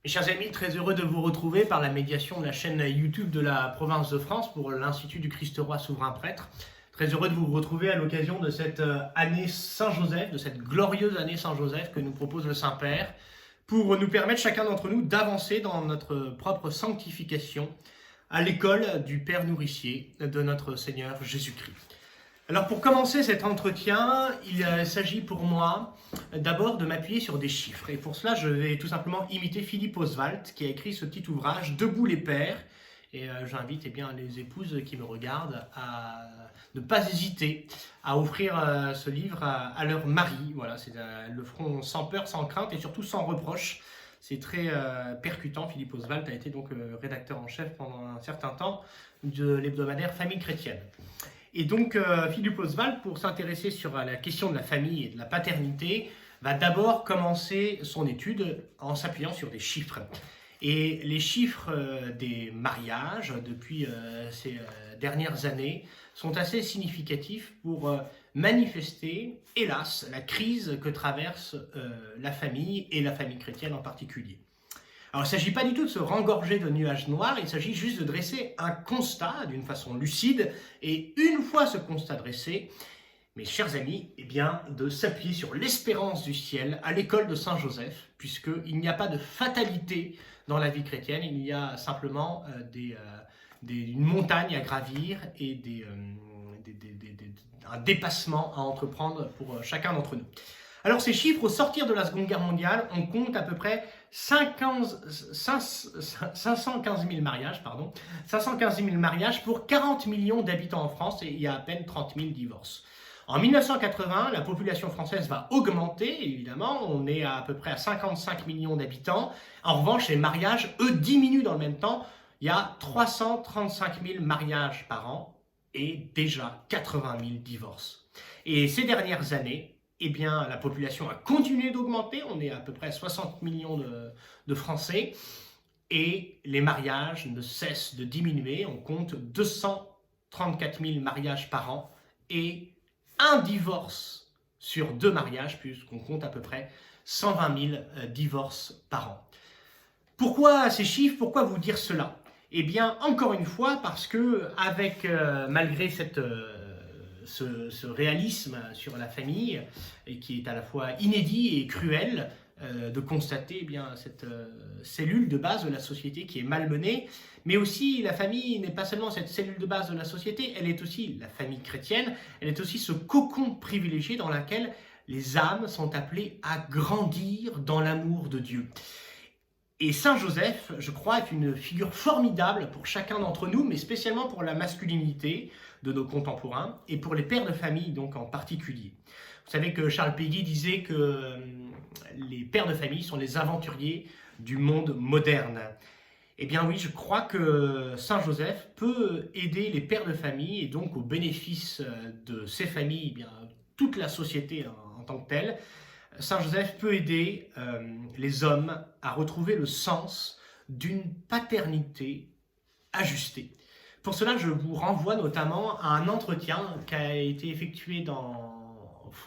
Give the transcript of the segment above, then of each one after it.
Mes chers amis, très heureux de vous retrouver par la médiation de la chaîne YouTube de la province de France pour l'Institut du Christ-Roi Souverain Prêtre. Très heureux de vous retrouver à l'occasion de cette année Saint-Joseph, de cette glorieuse année Saint-Joseph que nous propose le Saint-Père, pour nous permettre chacun d'entre nous d'avancer dans notre propre sanctification à l'école du Père nourricier de notre Seigneur Jésus-Christ. Alors pour commencer cet entretien, il s'agit pour moi d'abord de m'appuyer sur des chiffres. Et pour cela, je vais tout simplement imiter Philippe Oswald qui a écrit ce petit ouvrage « Debout les pères ». Et j'invite les épouses qui me regardent à ne pas hésiter à offrir ce livre à leur mari. Voilà, elles le feront sans peur, sans crainte et surtout sans reproche. C'est très percutant. Philippe Oswald a été donc rédacteur en chef pendant un certain temps de l'hebdomadaire Famille chrétienne. Et donc, Philippe Oswald, pour s'intéresser sur la question de la famille et de la paternité, va d'abord commencer son étude en s'appuyant sur des chiffres. Et les chiffres des mariages depuis ces dernières années sont assez significatifs pour manifester, hélas, la crise que traverse la famille et la famille chrétienne en particulier. Alors, il ne s'agit pas du tout de se rengorger de nuages noirs, il s'agit juste de dresser un constat d'une façon lucide, et une fois ce constat dressé, mes chers amis, de s'appuyer sur l'espérance du ciel à l'école de Saint-Joseph, puisqu'il n'y a pas de fatalité dans la vie chrétienne, il y a simplement une montagne à gravir et un dépassement à entreprendre pour chacun d'entre nous. Alors ces chiffres, au sortir de la Seconde Guerre mondiale, on compte à peu près 515 000 mariages, 515 000 mariages pour 40 millions d'habitants en France et il y a à peine 30 000 divorces. En 1980, la population française va augmenter, évidemment, on est à peu près à 55 millions d'habitants. En revanche, les mariages, eux, diminuent dans le même temps. Il y a 335 000 mariages par an et déjà 80 000 divorces. Et ces dernières années, la population a continué d'augmenter, on est à peu près à 60 millions de Français, et les mariages ne cessent de diminuer, on compte 234 000 mariages par an, et un divorce sur 2 mariages, puisqu'on compte à peu près 120 000 divorces par an. Pourquoi ces chiffres? Pourquoi vous dire cela? Encore une fois, parce que malgré ce réalisme sur la famille, et qui est à la fois inédit et cruel, de constater cette cellule de base de la société qui est malmenée, mais aussi la famille n'est pas seulement cette cellule de base de la société, elle est aussi la famille chrétienne, elle est aussi ce cocon privilégié dans lequel les âmes sont appelées à grandir dans l'amour de Dieu. Et Saint Joseph, je crois, est une figure formidable pour chacun d'entre nous, mais spécialement pour la masculinité de nos contemporains et pour les pères de famille donc en particulier. Vous savez que Charles Péguy disait que les pères de famille sont les aventuriers du monde moderne. Eh bien oui, je crois que Saint Joseph peut aider les pères de famille et donc au bénéfice de ces familles, toute la société en tant que telle. Saint Joseph peut aider les hommes à retrouver le sens d'une paternité ajustée. Pour cela, je vous renvoie notamment à un entretien qui a été effectué dans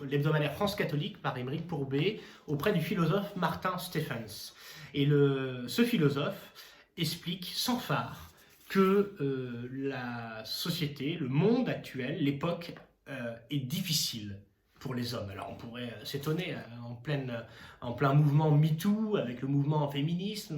l'hebdomadaire France catholique par Émeric Pourbet auprès du philosophe Martin Stephens. Et ce philosophe explique sans phare que la société, le monde actuel, l'époque est difficile pour les hommes. Alors on pourrait s'étonner en plein mouvement MeToo, avec le mouvement féministe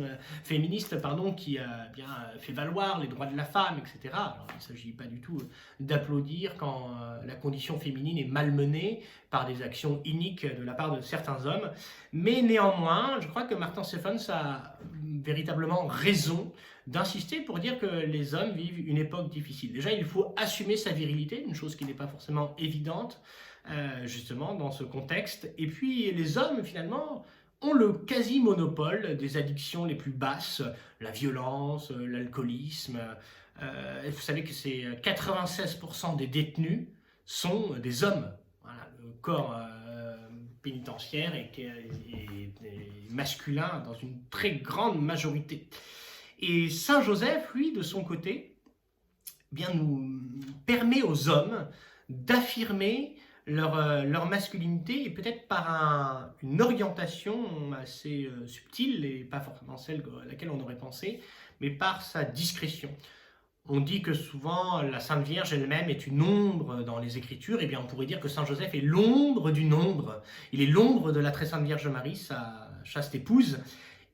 qui a fait valoir les droits de la femme, etc. Alors il ne s'agit pas du tout d'applaudir quand la condition féminine est malmenée par des actions iniques de la part de certains hommes, mais néanmoins, je crois que Martin Stephens a véritablement raison d'insister pour dire que les hommes vivent une époque difficile. Déjà, il faut assumer sa virilité, une chose qui n'est pas forcément évidente, justement dans ce contexte. Et puis les hommes finalement ont le quasi-monopole des addictions les plus basses, la violence, l'alcoolisme. Vous savez que c'est 96% des détenus sont des hommes. Voilà, le corps pénitentiaire est masculin dans une très grande majorité. Et Saint Joseph, lui, de son côté, nous permet aux hommes d'affirmer leur masculinité et peut-être par une orientation assez subtile et pas forcément celle à laquelle on aurait pensé, mais par sa discrétion. On dit que souvent la Sainte Vierge elle-même est une ombre dans les Écritures, et bien on pourrait dire que Saint Joseph est l'ombre d'une ombre. Il est l'ombre de la très Sainte Vierge Marie, sa chaste épouse,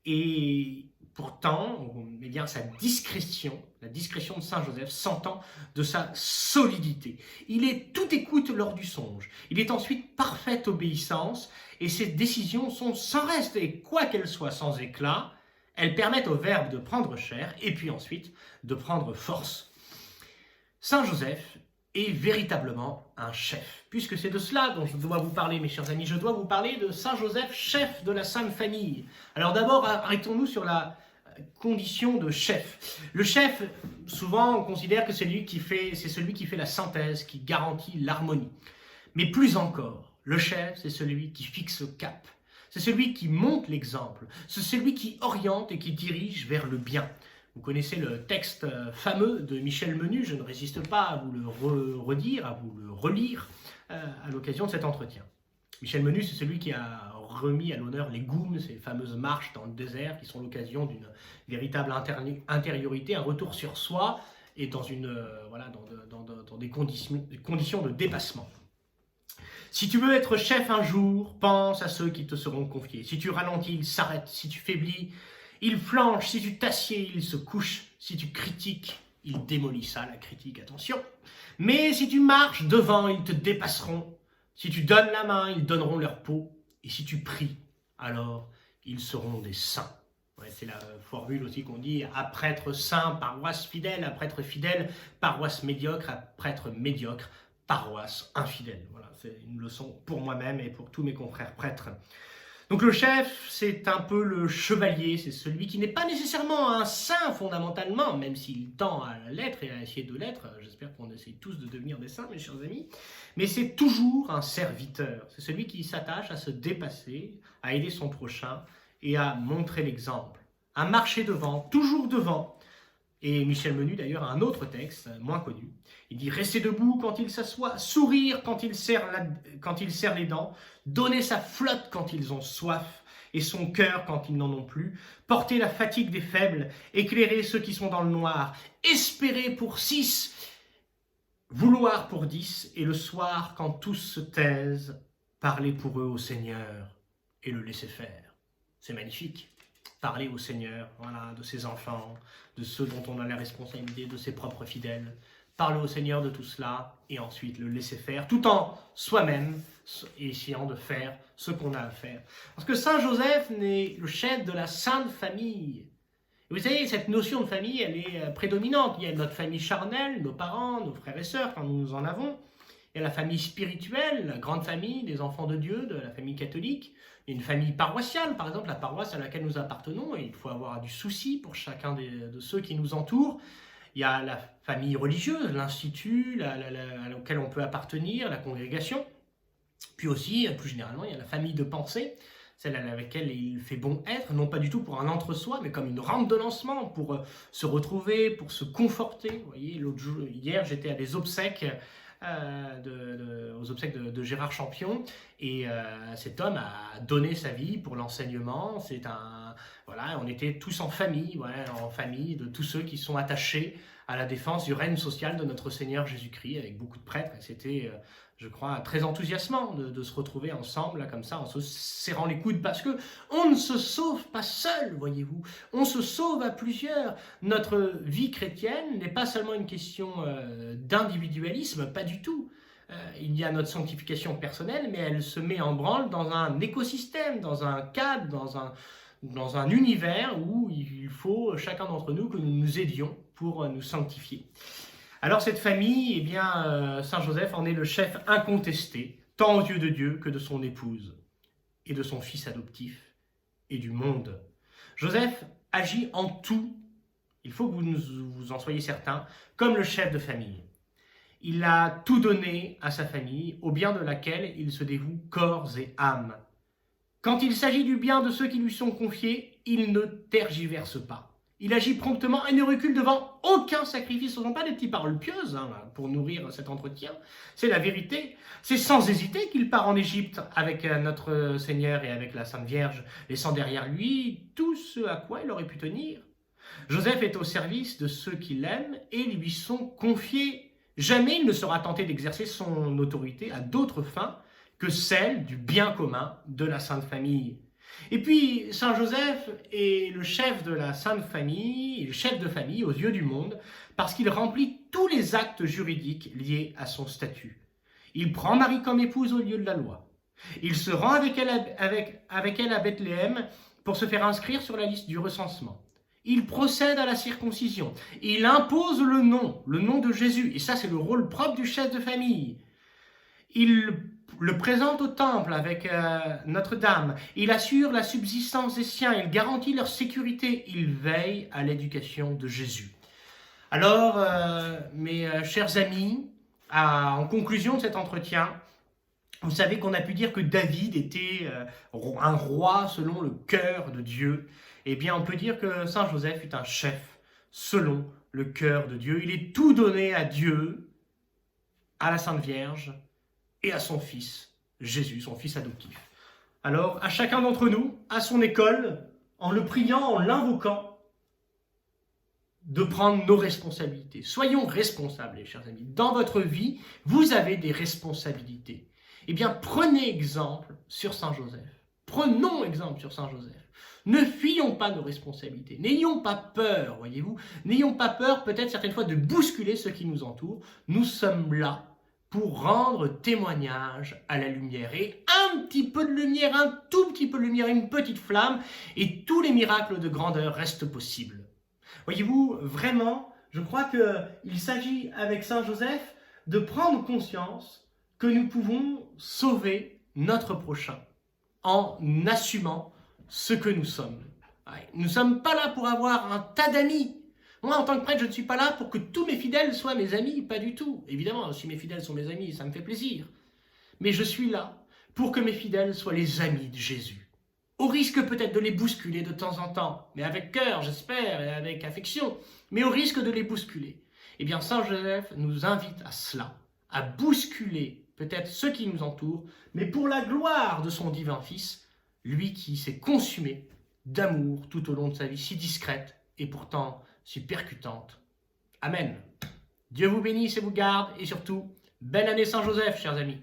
et pourtant, eh bien, la discrétion de Saint Joseph s'entend de sa solidité. Il est tout écoute lors du songe. Il est ensuite parfaite obéissance et ses décisions sont sans reste. Et quoi qu'elles soient sans éclat, elles permettent au Verbe de prendre chair et puis ensuite de prendre force. Saint Joseph est véritablement un chef. Puisque c'est de cela dont je dois vous parler, mes chers amis, je dois vous parler de Saint Joseph, chef de la Sainte Famille. Alors d'abord, arrêtons-nous sur la condition de chef. Le chef, souvent, on considère que c'est celui qui fait la synthèse, qui garantit l'harmonie. Mais plus encore, le chef, c'est celui qui fixe le cap. C'est celui qui montre l'exemple. C'est celui qui oriente et qui dirige vers le bien. Vous connaissez le texte fameux de Michel Menu, je ne résiste pas à vous le redire, à vous le relire à l'occasion de cet entretien. Michel Menu, c'est celui qui a remis à l'honneur les goums, ces fameuses marches dans le désert qui sont l'occasion d'une véritable intériorité, un retour sur soi et dans des conditions de dépassement. Si tu veux être chef un jour, pense à ceux qui te seront confiés. Si tu ralentis, ils s'arrêtent. Si tu faiblis, ils flanchent. Si tu t'assieds, ils se couchent. Si tu critiques, ils démolissent. Ça, la critique, attention. Mais si tu marches devant, ils te dépasseront. Si tu donnes la main, ils donneront leur peau. Et si tu pries, alors ils seront des saints. Ouais, c'est la formule aussi qu'on dit à prêtre saint, paroisse fidèle, à prêtre fidèle, paroisse médiocre, à prêtre médiocre, paroisse infidèle. Voilà, c'est une leçon pour moi-même et pour tous mes confrères prêtres. Donc le chef, c'est un peu le chevalier, c'est celui qui n'est pas nécessairement un saint fondamentalement, même s'il tend à l'être et à essayer de l'être. J'espère qu'on essaye tous de devenir des saints, mes chers amis. Mais c'est toujours un serviteur, c'est celui qui s'attache à se dépasser, à aider son prochain et à montrer l'exemple, à marcher devant, toujours devant. Et Michel Menu d'ailleurs a un autre texte, moins connu. Il dit « Rester debout quand il s'assoit, sourire quand il serre les dents, donner sa flotte quand ils ont soif et son cœur quand ils n'en ont plus, porter la fatigue des faibles, éclairer ceux qui sont dans le noir, espérer pour 6, vouloir pour 10, et le soir quand tous se taisent, parler pour eux au Seigneur et le laisser faire. » C'est magnifique. Parler au Seigneur, voilà, de ses enfants, de ceux dont on a la responsabilité, de ses propres fidèles. Parler au Seigneur de tout cela et ensuite le laisser faire, tout en soi-même essayant de faire ce qu'on a à faire. Parce que Saint Joseph est le chef de la Sainte Famille. Et vous savez, cette notion de famille, elle est prédominante. Il y a notre famille charnelle, nos parents, nos frères et sœurs, quand nous en avons. Il y a la famille spirituelle, la grande famille des enfants de Dieu, de la famille catholique. Il y a une famille paroissiale, par exemple, la paroisse à laquelle nous appartenons, et il faut avoir du souci pour chacun de ceux qui nous entourent. Il y a la famille religieuse, l'institut auquel on peut appartenir, la congrégation. Puis aussi, plus généralement, il y a la famille de pensée, celle avec laquelle il fait bon être, non pas du tout pour un entre-soi, mais comme une rampe de lancement, pour se retrouver, pour se conforter. Vous voyez, hier, j'étais à des obsèques, aux obsèques de Gérard Champion, et cet homme a donné sa vie pour l'enseignement. Voilà, on était tous en famille de tous ceux qui sont attachés à la défense du règne social de notre Seigneur Jésus-Christ, avec beaucoup de prêtres. Et c'était, je crois, très enthousiasmant de se retrouver ensemble, là, comme ça, en se serrant les coudes, parce que on ne se sauve pas seul, voyez-vous. On se sauve à plusieurs. Notre vie chrétienne n'est pas seulement une question d'individualisme, pas du tout. Il y a notre sanctification personnelle, mais elle se met en branle dans un écosystème, dans un cadre, dans un univers où il faut, chacun d'entre nous, que nous nous aidions pour nous sanctifier. Alors cette famille, eh bien, Saint Joseph en est le chef incontesté, tant aux yeux de Dieu que de son épouse, et de son fils adoptif, et du monde. Joseph agit en tout, il faut que vous en soyez certains, comme le chef de famille. Il a tout donné à sa famille, au bien de laquelle il se dévoue corps et âme. Quand il s'agit du bien de ceux qui lui sont confiés, il ne tergiverse pas. Il agit promptement et ne recule devant aucun sacrifice. Ce ne sont pas des petites paroles pieuses pour nourrir cet entretien. C'est la vérité. C'est sans hésiter qu'il part en Égypte avec notre Seigneur et avec la Sainte Vierge, laissant derrière lui tout ce à quoi il aurait pu tenir. Joseph est au service de ceux qui l'aiment et lui sont confiés. Jamais il ne sera tenté d'exercer son autorité à d'autres fins que celle du bien commun de la Sainte Famille. Et puis, Saint Joseph est le chef de la Sainte Famille, le chef de famille aux yeux du monde, parce qu'il remplit tous les actes juridiques liés à son statut. Il prend Marie comme épouse au lieu de la loi. Il se rend avec elle à Bethléem pour se faire inscrire sur la liste du recensement. Il procède à la circoncision. Il impose le nom de Jésus. Et ça, c'est le rôle propre du chef de famille. Il le présente au temple avec Notre-Dame. Il assure la subsistance des siens. Il garantit leur sécurité. Il veille à l'éducation de Jésus. Alors, mes chers amis, en conclusion de cet entretien, vous savez qu'on a pu dire que David était un roi selon le cœur de Dieu. Eh bien, on peut dire que Saint Joseph est un chef selon le cœur de Dieu. Il est tout donné à Dieu, à la Sainte Vierge et à son fils, Jésus, son fils adoptif. Alors, à chacun d'entre nous, à son école, en le priant, en l'invoquant, de prendre nos responsabilités. Soyons responsables, les chers amis. Dans votre vie, vous avez des responsabilités. Eh bien, prenez exemple sur Saint Joseph. Prenons exemple sur Saint Joseph. Ne fuyons pas nos responsabilités. N'ayons pas peur, voyez-vous. N'ayons pas peur, peut-être certaines fois, de bousculer ceux qui nous entourent. Nous sommes là pour rendre témoignage à la lumière. Et un petit peu de lumière, un tout petit peu de lumière, une petite flamme, et tous les miracles de grandeur restent possibles. Voyez-vous, vraiment, je crois qu'il s'agit avec Saint Joseph de prendre conscience que nous pouvons sauver notre prochain en assumant ce que nous sommes. Nous ne sommes pas là pour avoir un tas d'amis. Moi, en tant que prêtre, je ne suis pas là pour que tous mes fidèles soient mes amis, pas du tout. Évidemment, si mes fidèles sont mes amis, ça me fait plaisir. Mais je suis là pour que mes fidèles soient les amis de Jésus. Au risque peut-être de les bousculer de temps en temps, mais avec cœur, j'espère, et avec affection, mais au risque de les bousculer. Eh bien, Saint Joseph nous invite à cela, à bousculer peut-être ceux qui nous entourent, mais pour la gloire de son divin Fils, lui qui s'est consumé d'amour tout au long de sa vie, si discrète et pourtant si percutante. Amen. Dieu vous bénisse et vous garde, et surtout, belle année Saint Joseph, chers amis.